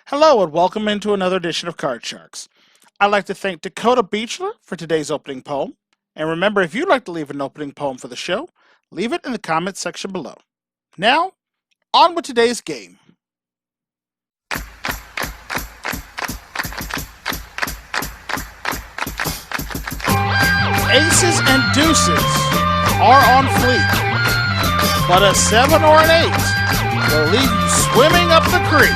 Hello and welcome into another edition of Card Sharks. I'd like to thank Dakota Beachler for today's opening poem. And remember, if you'd like to leave an opening poem for the show, leave it in the comments section below. Now, on with today's game. Aces and deuces are on fleek, but a 7 or an 8 will leave you swimming up the creek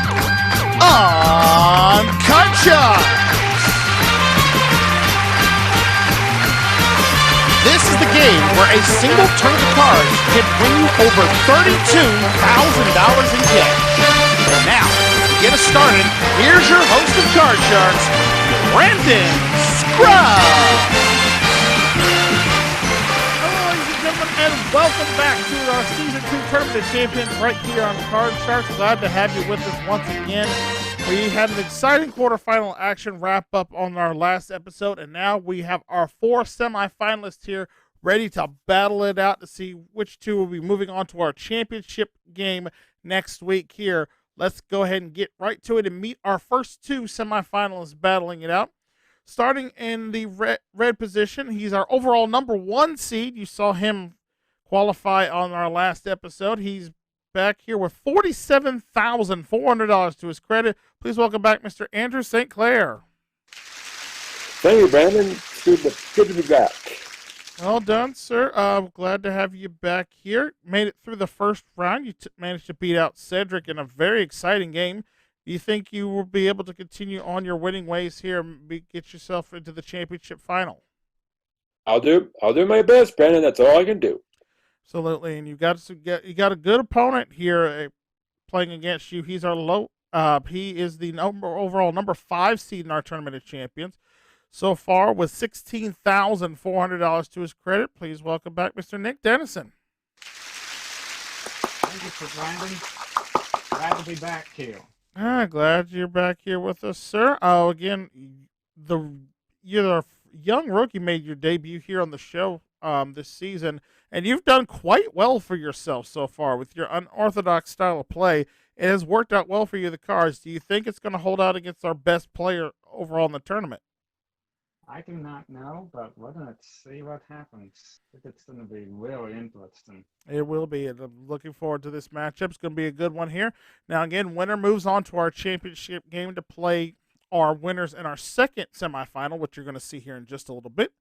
on Card Sharks. This is the game where a single turn of cards can bring you over $32,000 in cash. Now, to get us started, here's your host of Card Sharks, Brandon Scruggs. Hello, ladies and gentlemen, and welcome back to our Season 2 Tournament of Champions right here on Card Sharks. Glad to have you with us once again. We had an exciting quarterfinal action wrap up on our last episode, and now we have our 4 semifinalists here ready to battle it out to see which two will be moving on to our championship game next week here. Let's go ahead and get right to it and meet our first 2 semifinalists battling it out. Starting in the red position, he's our overall number 1 seed. You saw him qualify on our last episode. He's back here with $47,400 to his credit. Please welcome back Mr. Andrew St. Clair. Thank you, Brandon. Good to be back. Well done, sir. Glad to have you back here. Made it through the first round. You managed to beat out Cedric in a very exciting game. Do you think you will be able to continue on your winning ways here and get yourself into the championship final? I'll do my best, Brandon. That's all I can do. Absolutely, and you got a good opponent here playing against you. He's our he is the overall number 5 seed in our Tournament of Champions so far with $16,400 to his credit. Please welcome back Mr. Nick Dennison. Thank you for Brandon. Glad to be back here. Glad you're back here with us, sir. Again, you're a young rookie, made your debut here on the show this season, and you've done quite well for yourself so far with your unorthodox style of play. It has worked out well for you, the cards. Do you think it's going to hold out against our best player overall in the tournament? I do not know, but we're going to see what happens. I think it's going to be really interesting. It will be, and I'm looking forward to this matchup. It's going to be a good one here. Now, again, winner moves on to our championship game to play our winners in our second semifinal, which you're going to see here in just a little bit.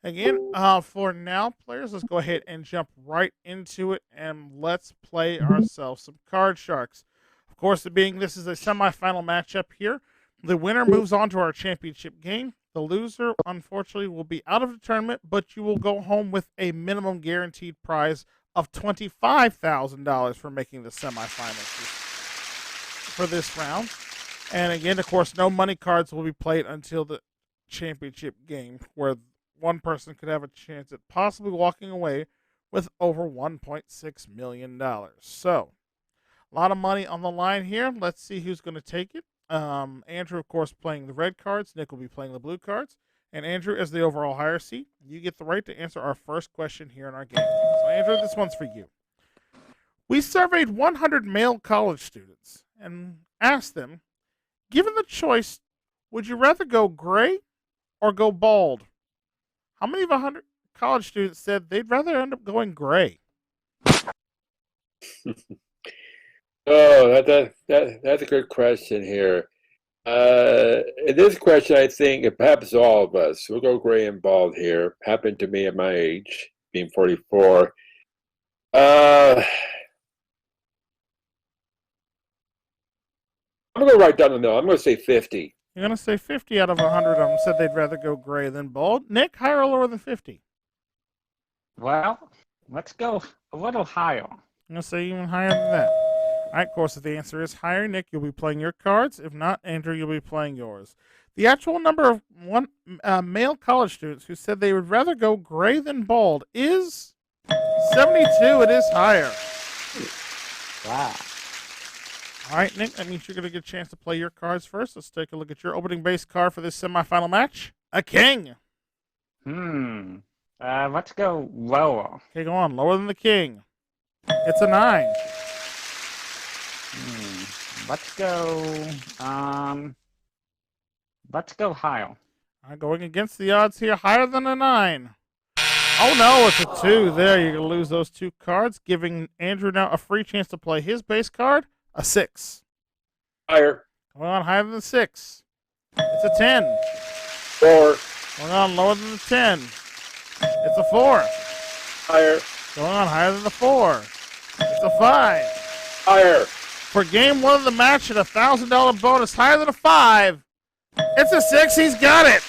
Again, for now, players, let's go ahead and jump right into it, and let's play ourselves some Card Sharks. Of course, this is a semifinal matchup here. The winner moves on to our championship game. The loser, unfortunately, will be out of the tournament, but you will go home with a minimum guaranteed prize of $25,000 for making the semifinals for this round. And again, of course, no money cards will be played until the championship game, where one person could have a chance at possibly walking away with over $1.6 million. So, a lot of money on the line here. Let's see who's going to take it. Andrew, of course, playing the red cards. Nick will be playing the blue cards. And Andrew, as the overall higher seed, you get the right to answer our first question here in our game. So, Andrew, this one's for you. We surveyed 100 male college students and asked them, given the choice, would you rather go gray or go bald? How many of 100 college students said they'd rather end up going gray? Oh, that's a good question here. In this question, I think perhaps all of us, we'll go gray and bald here. Happened to me at my age, being 44. I'm going to write down the no. I'm going to say 50. You're going to say 50 out of 100 of them said they'd rather go gray than bald. Nick, higher or lower than 50? Well, let's go a little higher. I'm going to say even higher than that. All right, of course, if the answer is higher, Nick, you'll be playing your cards. If not, Andrew, you'll be playing yours. The actual number of male college students who said they would rather go gray than bald is 72. It is higher. Wow. All right, Nick, that means you're going to get a chance to play your cards first. Let's take a look at your opening base card for this semifinal match. A king. Let's go lower. Okay, go on. Lower than the king. It's a 9. Let's go. Let's go higher. Going against the odds here, higher than a 9. Oh no, it's a 2 there. You're going to lose those 2 cards, giving Andrew now a free chance to play his base card, a 6. Higher. Going on higher than 6. It's a 10. 4. Going on lower than the 10. It's a 4. Higher. Going on higher than the 4. It's a 5. Higher. For game 1 of the match at a $1,000 bonus higher than a 5. It's a 6. He's got it.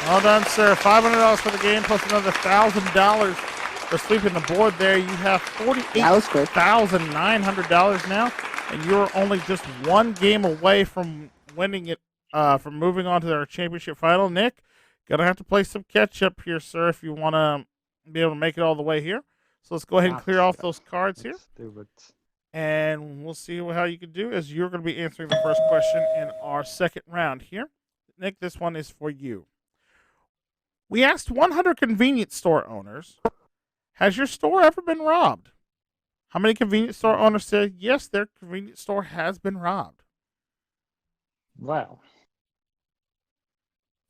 Well done, sir. $500 for the game plus another $1,000 for sweeping the board there. You have $48,900 now, and you're only just 1 game away from winning it, from moving on to our championship final. Nick, gonna have to play some catch up here, sir, if you want to be able to make it all the way here. So let's go ahead and clear off those cards here, Let's do it. and we'll see how you can do as you're going to be answering the first question in our second round here. Nick, this one is for you. We asked 100 convenience store owners, has your store ever been robbed? How many convenience store owners said yes, their convenience store has been robbed? Well,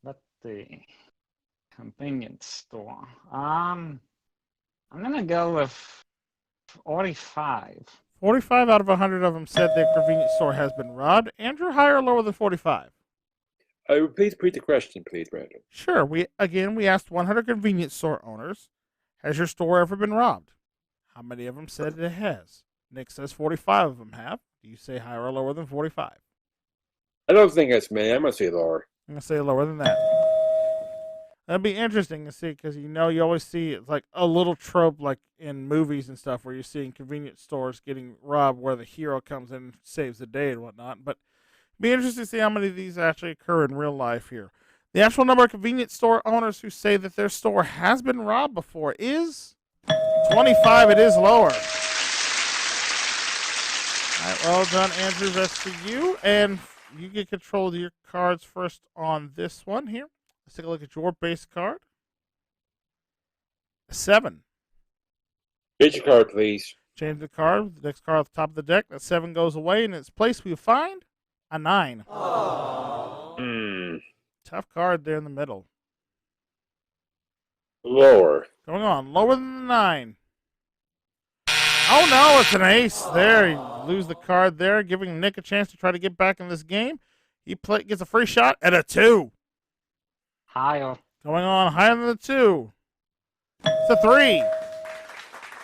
let's see. Convenience store. I'm gonna go with 45. 45 out of 100 of them said their convenience store has been robbed. Andrew, higher or lower than 45? Please repeat the question, please, Brandon. Sure. We asked 100 convenience store owners, has your store ever been robbed? How many of them said it has? Nick says 45 of them have. Do you say higher or lower than 45? I don't think that's me. I'm going to say lower. I'm going to say lower than that. That'd be interesting to see because, you always see it's like a little trope like in movies and stuff where you're seeing convenience stores getting robbed where the hero comes in and saves the day and whatnot. But it'd be interesting to see how many of these actually occur in real life here. The actual number of convenience store owners who say that their store has been robbed before is 25. It is lower. All right, well done, Andrew. That's for you. And you get control of your cards first on this one here. Let's take a look at your base card. A 7. Change your card, please. Change the card. The next card at the top of the deck. That 7 goes away. In its place, we find a 9. Tough card there in the middle. Lower. Going on. Lower than the 9. Oh, no. It's an ace there. You lose the card there, giving Nick a chance to try to get back in this game. He gets a free shot at a 2. Higher. Going on higher than the 2. It's a 3.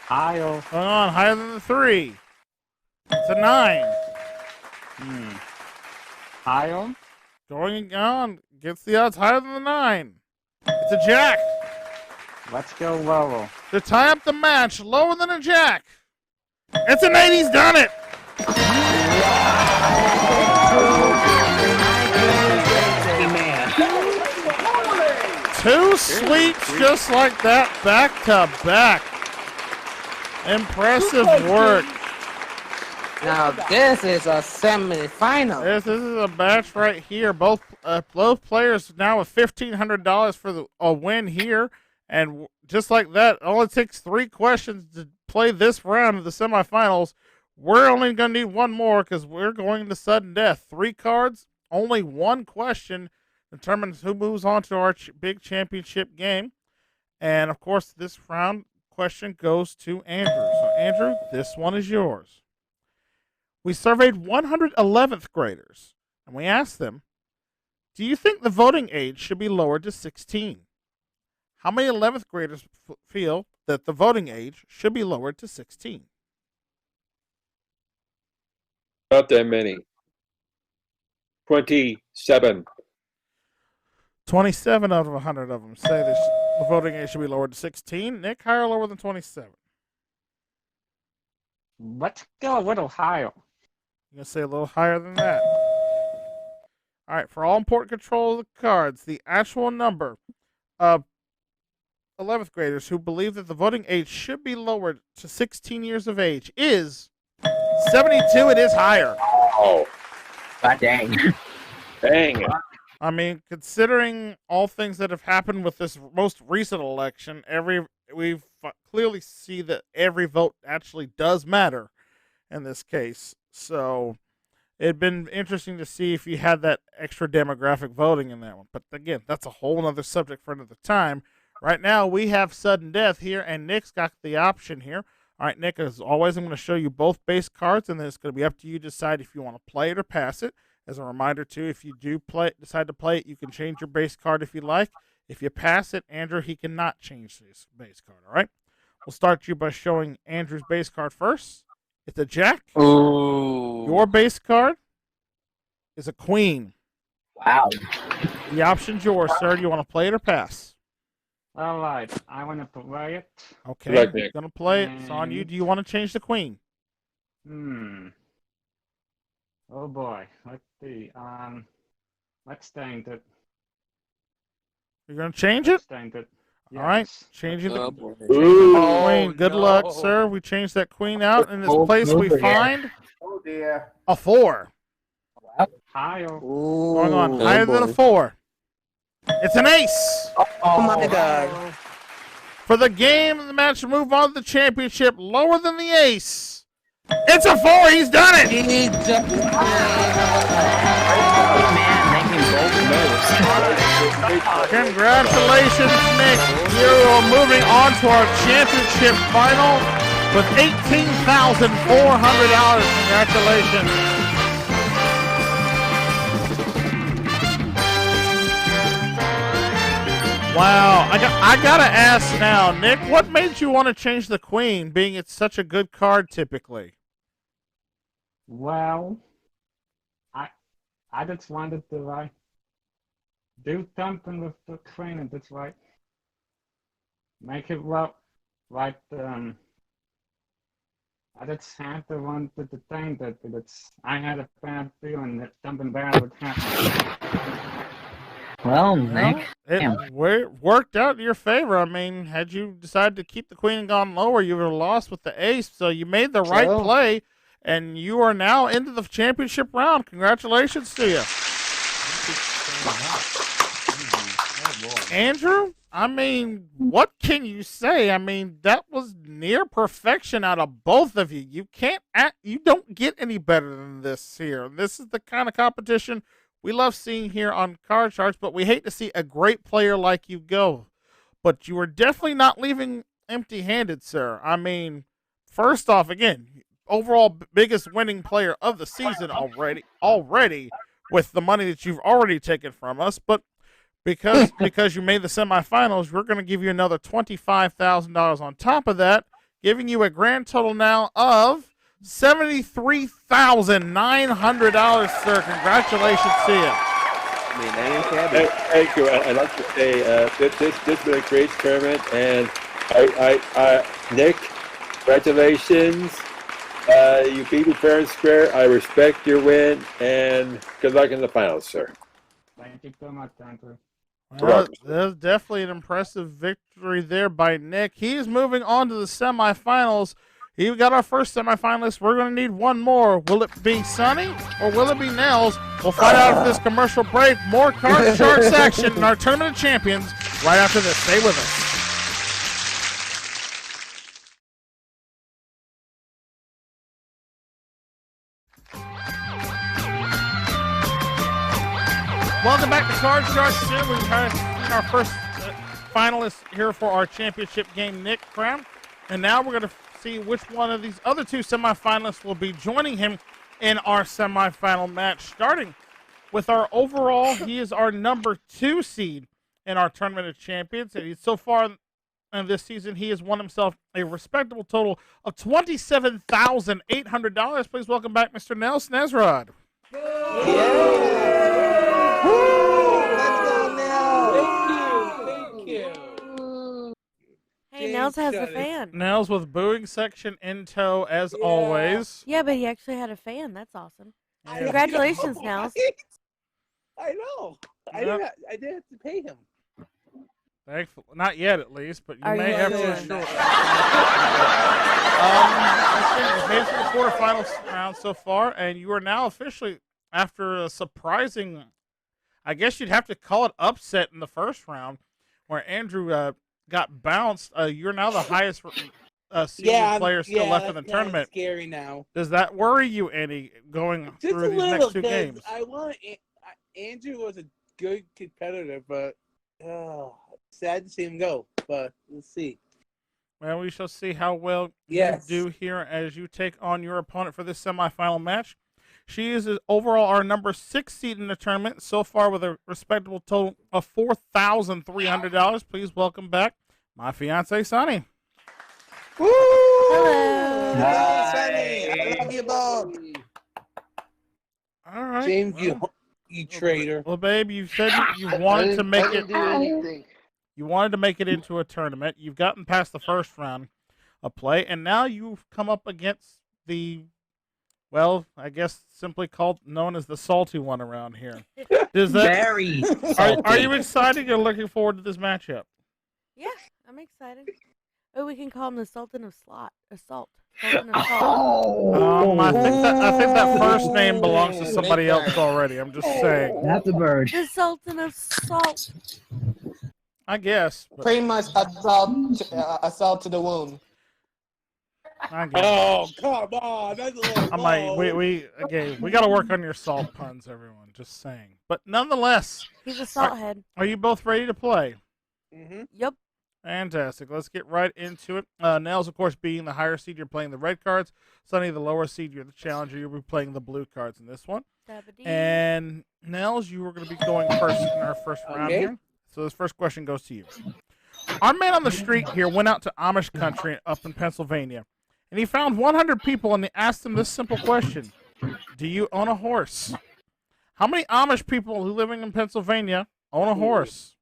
Higher. Going on higher than the 3. It's a 9. Higher. Going on. Gets the odds higher than the 9. It's a jack. Let's go lower. To tie up the match, lower than a jack. It's an 8. He's done it. Two sweeps just like that, back to back. Impressive work. Now this is a semi-final. This is a match right here. Both players now with $1,500 for a win here, and just like that, it only takes 3 questions to play this round of the semifinals. We're only going to need 1 more because we're going to sudden death. 3 cards, only 1 question determines who moves on to our big championship game. And of course, this round question goes to Andrew. So Andrew, this one is yours. We surveyed 111th graders, and we asked them, do you think the voting age should be lowered to 16? How many 11th graders feel that the voting age should be lowered to 16? Not that many. 27. 27 out of 100 of them say the voting age should be lowered to 16. Nick, higher or lower than 27? Let's go a little higher. You're going to say a little higher than that. All right, for all important control of the cards, the actual number of 11th graders who believe that the voting age should be lowered to 16 years of age is 72. It is higher. Oh, God dang. dang it. I mean, considering all things that have happened with this most recent election, every we clearly see that every vote actually does matter in this case. So it'd been interesting to see if you had that extra demographic voting in that one. But again, that's a whole other subject for another time. Right now, we have sudden death here, and Nick's got the option here. All right, Nick, as always, I'm going to show you both base cards, and then it's going to be up to you to decide if you want to play it or pass it. As a reminder, too, if you do decide to play it, you can change your base card if you like. If you pass it, Andrew, he cannot change his base card, all right? We'll start you by showing Andrew's base card first. It's a jack. Ooh. Your base card is a queen. Wow. The option's yours, sir. Do you want to play it or pass? All right, I want to play it. Okay, Good luck, Nick. gonna play it. It's on you. Do you want to change the queen? Oh boy, let's see. Let's change it. You're gonna change it? Let's change it. All right, Yes. changing the Ooh. queen. Good luck, sir. We changed that queen out. In this place, we find Oh dear. a 4. Higher. Ooh. Going on higher than a 4. It's an ace. Oh my God. For the game and the match to move on to the championship, lower than the ace. It's a 4. He's done it. He just man, make him bold moves. Congratulations, Nick. You are moving on to our championship final with $18,400. Congratulations. Wow. I gotta ask now, Nick, what made you want to change the queen, being it's such a good card typically? Well, I just wanted to do something with the training. That's right. Make it well, like I just had to want to think that it's. I had a bad feeling that something bad would happen. Well, Nick. It worked out in your favor. I mean, had you decided to keep the queen and gone lower, you would have lost with the ace. So you made the right True. play, and you are now into the championship round. Congratulations to you. Andrew, I mean, what can you say? I mean, that was near perfection out of both of you. You don't get any better than this here. This is the kind of competition we love seeing here on Card Sharks, but we hate to see a great player like you go. But you are definitely not leaving empty-handed, sir. I mean, first off, again, overall biggest winning player of the season already with the money that you've already taken from us. But because you made the semifinals, we're going to give you another $25,000 on top of that, giving you a grand total now of $73,900, sir. Congratulations to you. I mean, that ain't shabby. Thank you. I'd like to say this has been a great tournament, and Nick, congratulations. You beat me fair and square. I respect your win, and good luck in the finals, sir. Thank you so much, Andrew. Well, that's definitely an impressive victory there by Nick. He is moving on to the semifinals. We got our first semifinalist. We're going to need one more. Will it be Sonny or will it be Nels? We'll find out after this commercial break. More Card Sharks action in our Tournament of Champions right after this. Stay with us. Welcome back to Card Sharks. Here we have our first finalist here for our championship game, Nick Crown. And now we're going to see which one of these other two semifinalists will be joining him in our semifinal match. Starting with our overall, he is our number 2 seed in our Tournament of Champions. And so far in this season, he has won himself a respectable total of $27,800. Please welcome back Mr. Nels Nesrod. Hey, Nels has a fan. Nels with booing section in tow as always. Yeah, but he actually had a fan. That's awesome. Congratulations, Nels. I know. I Yep. didn't have to pay him. Thankful, not yet at least, but you Are may you have sure? to. Sure. We've made it to the quarterfinals round so far, and you are now officially, after a surprising, I guess you'd have to call it upset in the first round, where Andrew got bounced. You're now the highest seeded player still left in the that's kinda tournament. Scary now. Does that worry you any going Just through a these little, next two 'cause games? I want Andrew was a good competitor, but sad to see him go. But we'll see. Well, we shall see how well Yes. you do here as you take on your opponent for this semifinal match. She is overall our number 6 seed in the tournament so far with a respectable total of $4,300. Please welcome back my fiance, Sunny. Woo! Hello. Hi. Sunny. I love you both. All right. James, well, you traitor. Well, babe, you said you wanted to make it. do anything. You wanted to make it into a tournament. You've gotten past the first round of play, and now you've come up against the, well, I guess simply known as the salty one around here. Does that? Very Are salty. you excited? You're looking forward to this matchup. Yeah, I'm excited. Oh, we can call him the Sultan of Slot. Assault. Sultan of Salt. I think that first name belongs to somebody else already. I'm just saying. Not the bird. The Sultan of Salt. I guess. But Pretty much assault to the womb. I guess. Oh, come on. That's a little I'm like, low. we got to work on your salt puns, everyone. Just saying. But nonetheless, He's a salt head. are you both ready to play? Mm-hmm. Yep. Fantastic. Let's get right into it. Nels, of course, being the higher seed, you're playing the red cards. Sunny, the lower seed, you're the challenger. You'll be playing the blue cards in this one. Dabba-dee. And Nels, you are going to be going first in our first round Okay. here. So this first question goes to you. Our man on the street here went out to Amish country up in Pennsylvania, and he found 100 people, and he asked them this simple question: do you own a horse? How many Amish people who living in Pennsylvania own a horse?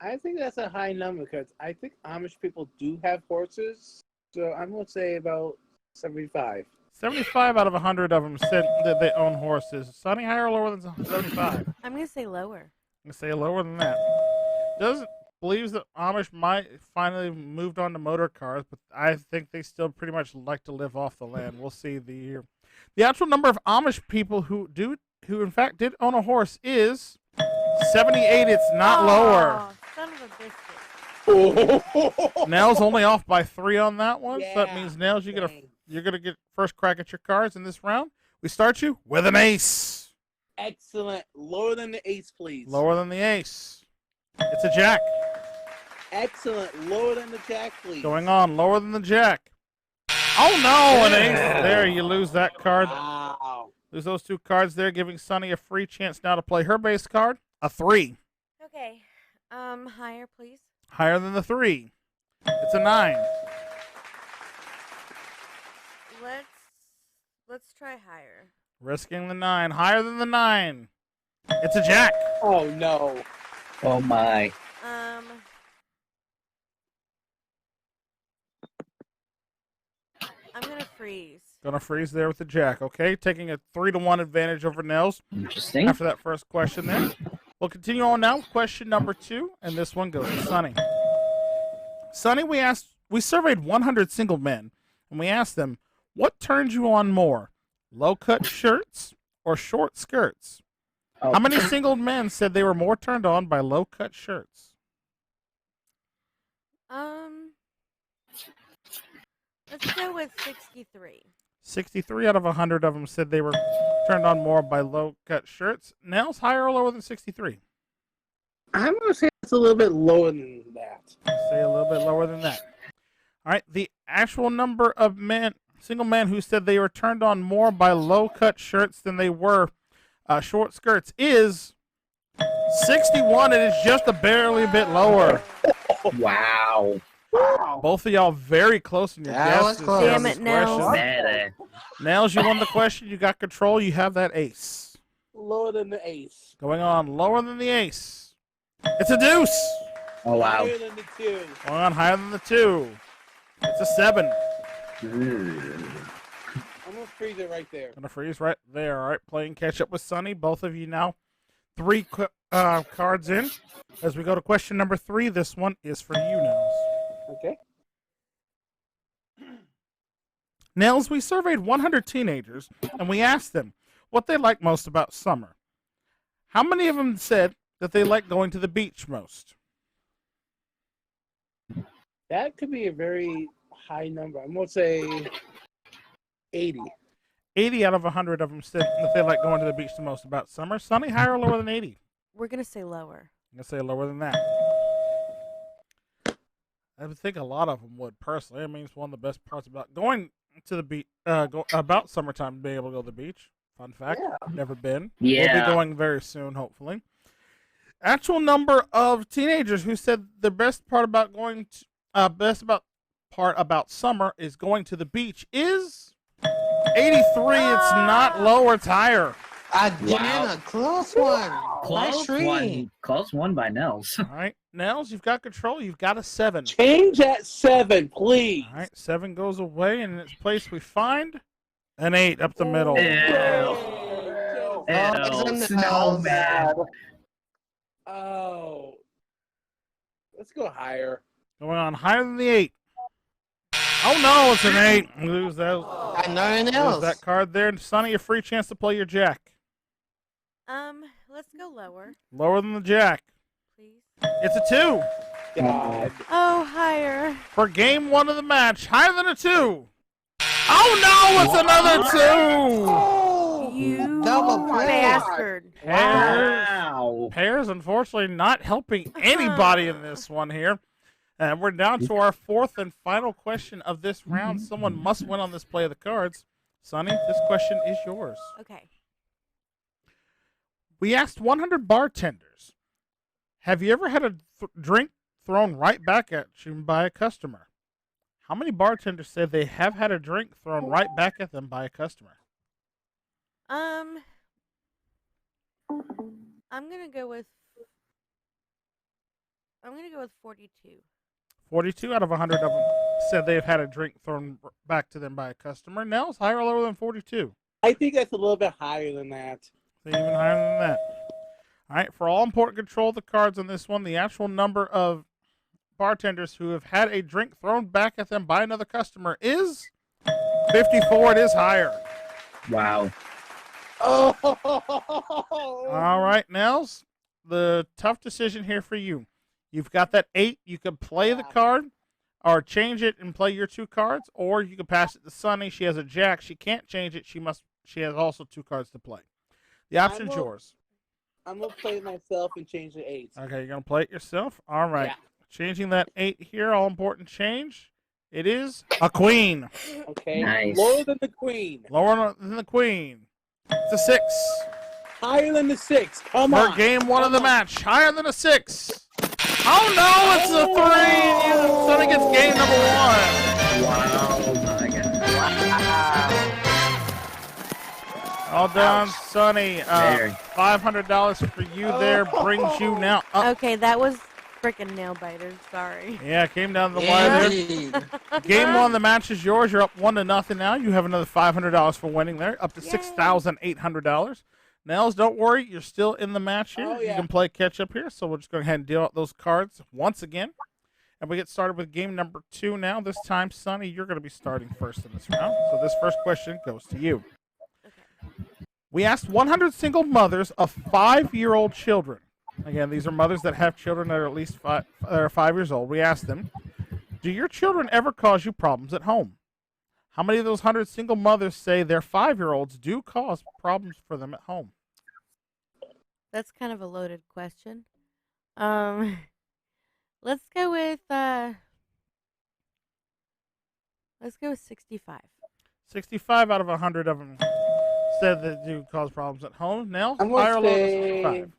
I think that's a high number because I think Amish people do have horses. So I'm going to say about 75. 75 out of 100 of them said that they own horses. Sunny, higher or lower than 75? I'm going to say lower. I'm going to say lower than that. Believes that Amish might finally moved on to motor cars, but I think they still pretty much like to live off the land. We'll see the actual number of Amish people who in fact did own a horse is 78. It's not lower. Oh, son of a biscuit. Nels only off by 3 on that one. So that Yeah. means Nels, you're Dang. gonna get first crack at your cards in this round. We start you with an ace. Excellent. Lower than the ace, please. Lower than the ace. It's a jack. Excellent. Lower than the jack, please. Going on, lower than the jack. Oh no, an ace. There, you lose that card. Wow. Lose those 2 cards there, giving Sunny a free chance now to play her base card. A 3. Okay. Higher, please. Higher than the 3. It's a 9. Let's try higher. Risking the 9. Higher than the 9. It's a jack. Oh, no. Oh my. I'm gonna freeze. Gonna freeze there with the jack, okay? Taking a 3-1 advantage over Nels Interesting. after that first question there. We'll continue on now with question number 2, and this one goes to Sunny. Sunny, we surveyed 100 single men, and we asked them, what turns you on more, low-cut shirts or short skirts? Oh. How many single men said they were more turned on by low-cut shirts? Let's go with 63. 63 out of 100 of them said they were turned on more by low-cut shirts. Nels, higher or lower than 63? I'm going to say it's a little bit lower than that. Say a little bit lower than that. All right, the actual number of single men who said they were turned on more by low-cut shirts than they were short skirts is 61. It is just barely a bit lower. Wow. Both of y'all very close in your That was guesses. close. on Damn this it, Nels. question. Bad. Nels, you won the question. You got control. You have that ace. Lower than the ace. Going on, lower than the ace. It's a deuce. Oh wow. Higher than the 2. Going on, higher than the 2. It's a 7. I'm going to freeze it right there. Gonna freeze right there. All right, playing catch up with Sunny. Both of you now 3 cards in. As we go to question number 3, this one is for you, Nels. Okay. Nels, we surveyed 100 teenagers, and we asked them what they like most about summer. How many of them said that they like going to the beach most? That could be a very high number. I'm gonna say 80. 80 out of 100 of them said that they like going to the beach the most about summer. Sunny, higher or lower than 80? We're gonna say lower. I'm going to say lower than that. I would think a lot of them would, personally. I mean, it's one of the best parts about going to the beach, about summertime, being able to go to the beach. Fun fact, never been. We'll Yeah. be going very soon, hopefully. Actual number of teenagers who said the best part about part about summer is going to the beach is 83. It's not lower, it's higher. Again, Wow. a close one. Close Nice one. read. Close one by Nels. All right, Nels, you've got control. You've got a 7. Change that 7, please. All right, 7 goes away, and in its place we find an 8 up the middle. Ew. it's in Ew. the Snowman. Oh. Let's go higher. Going on higher than the 8. Oh no, it's an 8. Lose that. And nothing Lose else. that card there. Sonny, a free chance to play your jack. Let's go lower, Lower than the jack. please. It's a 2 God. Oh, higher. for game 1 of the match. Higher than a 2. Oh no, it's another 2. You Double play. bastard. Wow. Pairs, unfortunately, not helping anybody in this one here. And we're down to our 4th and final question of this round. Someone must win on this play of the cards. Sonny, this question is yours. Okay. We asked 100 bartenders, have you ever had a drink thrown right back at you by a customer? How many bartenders say they have had a drink thrown right back at them by a customer? I'm gonna go with 42. 42 out of 100 of them said they've had a drink thrown back to them by a customer. Nels, higher or lower than 42? I think that's a little bit higher than that. So even higher than that. All right, for all important control of the cards on this one, the actual number of bartenders who have had a drink thrown back at them by another customer is 54. It is higher. Wow. Oh. All right, Nels, the tough decision here for you. You've got that 8. You can play the card or change it and play your 2 cards, or you can pass it to Sunny. She has a jack. She can't change it. She has also 2 cards to play. The option's yours. I'm going to play it myself and change the 8. Okay, you're going to play it yourself? All right. Yeah. Changing that 8 here, all important change. It is a queen. Okay. Nice. Lower than the queen. Lower than the queen. It's a 6. Higher than the 6. Come For on. game 1 of the match. Higher than a 6. Oh no, it's a 3. Sonny gets game number 1. Wow. My God. All done, Sonny. Very. $500 for you there brings you now up. Okay, that was freaking nail biter. Sorry. Yeah, came down the wire there. Indeed. Game 1 of the match is yours. You're up 1-0 now. You have another $500 for winning there, up to Yay. $6,800. Nels, don't worry. You're still in the match here. Oh, You yeah. can play catch up here. So we'll just go ahead and deal out those cards once again. And we get started with game number 2 now. This time, Sonny, you're going to be starting first in this round. So this first question goes to you. Okay. We asked 100 single mothers of 5-year-old children. Again, these are mothers that have children that are at least 5 years old. We asked them, do your children ever cause you problems at home? How many of those 100 single mothers say their 5-year-olds do cause problems for them at home? That's kind of a loaded question. Let's go with 65. 65 out of 100 of them said that do cause problems at home. Nell, I'm higher or going to lower than say 65?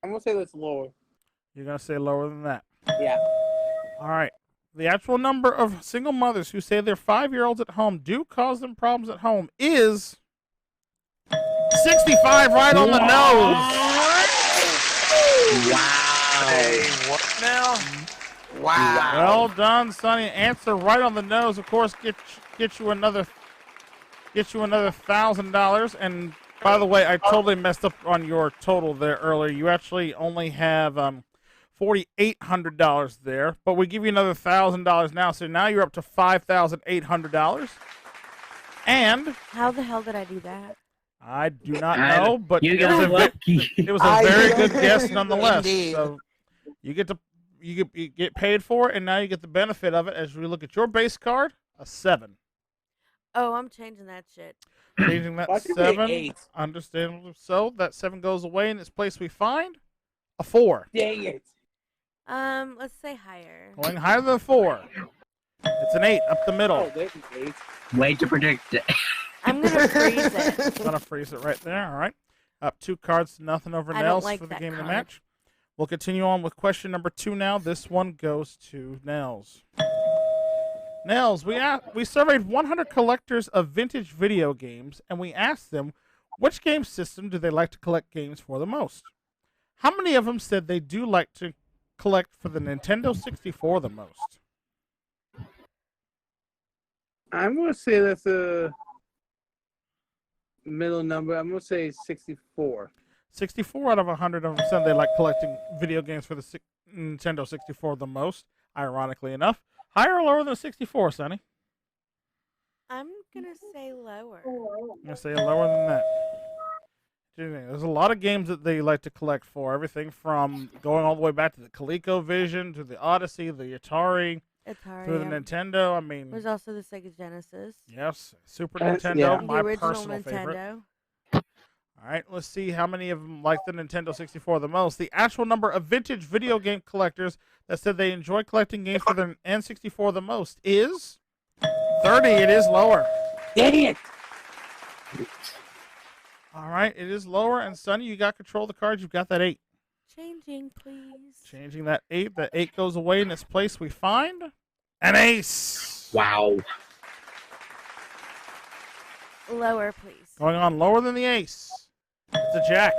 I'm going to say that's lower. You're going to say lower than that. Yeah. All right. The actual number of single mothers who say their 5-year-olds at home do cause them problems at home is 65, right on the nose. Wow. What now? Wow. Well done, Sonny. Answer right on the nose. Of course, get you another $1,000. And by the way, I totally messed up on your total there earlier. You actually only have $4,800 there, but we give you another $1,000 now. So now you're up to $5,800. And How the hell did I do that? I do not know, but You it was got a lucky. it was a I very did. good guess nonetheless. Indeed. So you get to you get paid for it, and now you get the benefit of it as we look at your base card, a 7. Oh, I'm changing that shit. Changing that Why can't they 7. 8? Understandably so. That 7 goes away. In its place, we find a 4. Dang it. Let's say higher. Going higher than 4. It's an 8 up the Oh, middle. there's an 8. Way to predict it. I'm gonna freeze it. Gonna freeze it right there. All right. Up 2 cards to nothing over I don't Nels like for the that game of the card. match. We'll continue on with question number 2 now. This one goes to Nels. Nels, we surveyed 100 collectors of vintage video games, and we asked them which game system do they like to collect games for the most. How many of them said they do like to collect for the Nintendo 64 the most? I'm going to say that's a middle number. I'm going to say 64. 64 out of 100 of them said they like collecting video games for the Nintendo 64 the most, ironically enough. Higher or lower than 64, Sonny? I'm gonna say lower. I'm going to say lower than that. There's a lot of games that they like to collect for. Everything from going all the way back to the ColecoVision, to the Odyssey, the Atari, Atari. to the Nintendo. I mean, There's also the Sega Genesis. yes, Super That's- Nintendo, yeah. my The original personal favorite. Nintendo. All right, let's see how many of them like the Nintendo 64 the most. The actual number of vintage video game collectors that said they enjoy collecting games for the N64 the most is 30. It is lower. Dang it. All right, it is lower. And Sonny, you got control of the cards. You've got that 8. Changing, please. Changing that 8. That 8 goes away. In its place, we find an ace. Wow. Lower, please. Going on lower than the ace. It's a jack.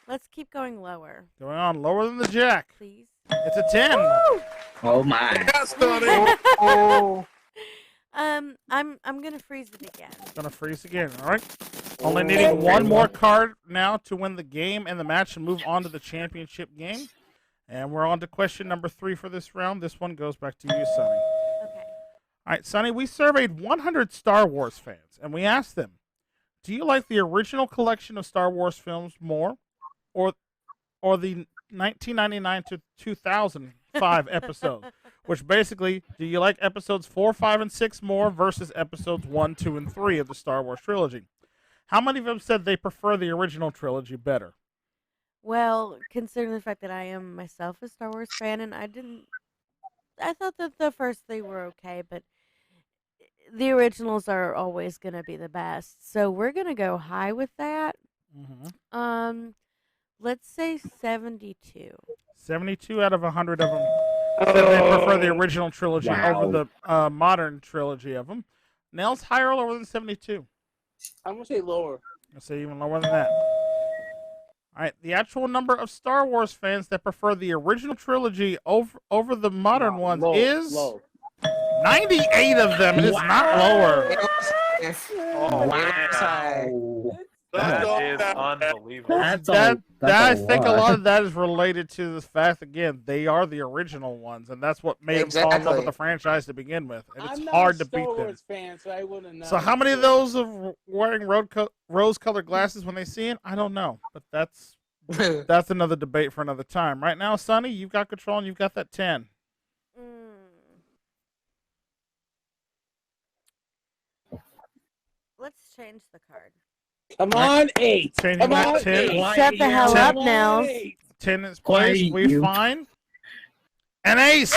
Let's keep going lower, Going on lower than the jack. please. It's a 10. Oh my. I'm gonna freeze it again. Gonna freeze again. All right. Only needing one more card now to win the game and the match and move on to the championship game. And we're on to question number 3 for this round. This one goes back to you, Sonny. Okay. All right, Sonny, we surveyed 100 Star Wars fans, and we asked them, do you like the original collection of Star Wars films more, or the 1999 to 2005 episode? Which basically, do you like episodes 4, 5, and 6 more versus episodes 1, 2, and 3 of the Star Wars trilogy? How many of them said they prefer the original trilogy better? Well, considering the fact that I am myself a Star Wars fan, and I thought that the first 3 were okay, but the originals are always gonna be the best. So we're gonna go high with that. Mm-hmm. Let's say 72. 72 out of 100 of them said they prefer the original trilogy Wow. over the modern trilogy of them. Nels, higher or lower than 72? I'm going to say lower. I'll say even lower than that. All right, the actual number of Star Wars fans that prefer the original trilogy over the modern ones Low, is low. 98 of them. It is not lower. Wow. That is unbelievable. That's I think a lot of that is related to the fact, again, they are the original ones, and that's what made them fall in love with the franchise to begin with. And it's I'm not hard a to Star beat them. Wars fan, so I wouldn't know. So how many of those are wearing rose-colored glasses when they see it? I don't know, but that's another debate for another time. Right now, Sonny, you've got control and you've got that 10. Let's change the card. Come on, 8. Changing Come that on, 10. 8. Shut the hell up, Come on, Nels. 8. 10 is Why place. We you- find an ace.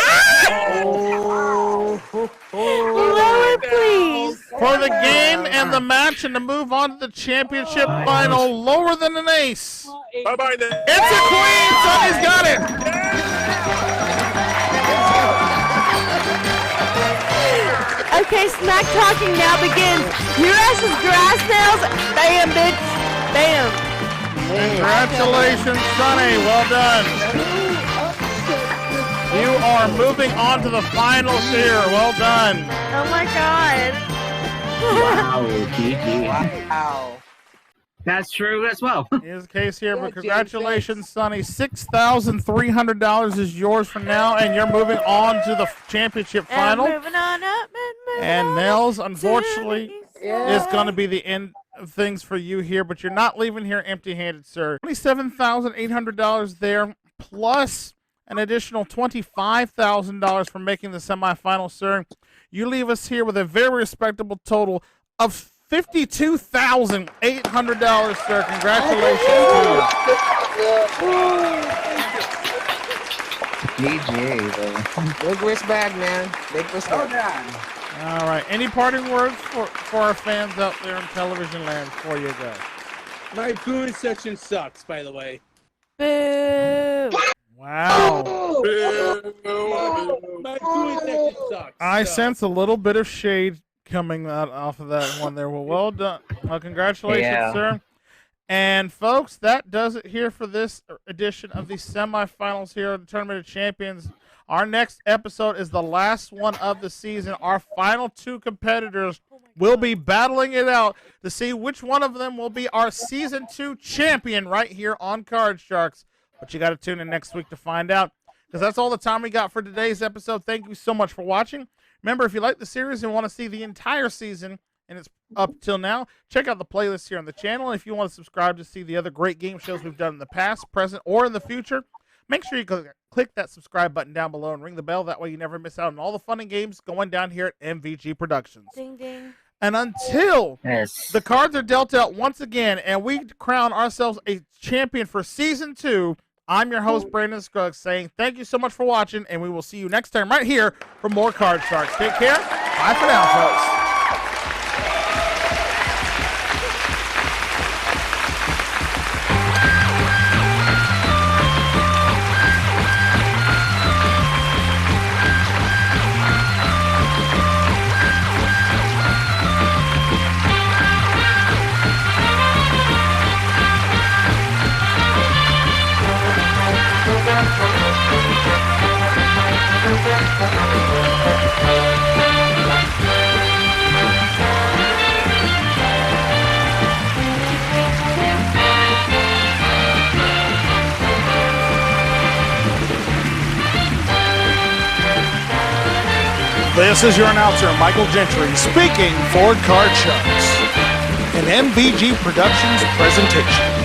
Lower, please. For the game and the match and to move on to the championship final, lower than an ace. Bye-bye then. It's a queen. Sonny's got it. Okay, smack talking now begins. Your ass is grass nails. Bam, bitch. Bam. Congratulations, Sonny. Well done. You are moving on to the finals here. Well done. Oh my god. Wow, GG. Wow. That's true as well. Is the case here, Yeah, but James, congratulations, Sonny. $6,300 is yours for now, and you're moving on to the championship final. And moving on up and moving And on Nels, up to unfortunately, the is going to be the end things for you here, but you're not leaving here empty-handed, sir. $27,800 there, plus an additional $25,000 for making the semifinal, sir. You leave us here with a very respectable total of $52,800, sir. Congratulations to you. GG. Big respect, man. Big respect. All right. Any parting words for our fans out there in television land before you go? My booing section sucks, by the way. Boo! Wow. My booing section sucks. I so. sense a little bit of shade coming out off of that one there. Well done. Well, congratulations, Yeah. sir. And folks, that does it here for this edition of the semifinals here of the Tournament of Champions. Our next episode is the last one of the season. Our final two competitors will be battling it out to see which one of them will be our Season 2 champion right here on Card Sharks. But you got to tune in next week to find out, because that's all the time we got for today's episode. Thank you so much for watching. Remember, if you like the series and want to see the entire season, and it's up till now, check out the playlist here on the channel. And if you want to subscribe to see the other great game shows we've done in the past, present, or in the future, make sure you click that subscribe button down below and ring the bell. That way you never miss out on all the fun and games going down here at MVG Productions. Ding ding. And until Yes. the cards are dealt out once again and we crown ourselves a champion for Season 2, I'm your host, Brandon Scruggs, saying thank you so much for watching, and we will see you next time right here for more Card Sharks. Take care. Bye for now, folks. This is your announcer, Michael Gentry, speaking for Card Sharks, an MVG Productions presentation.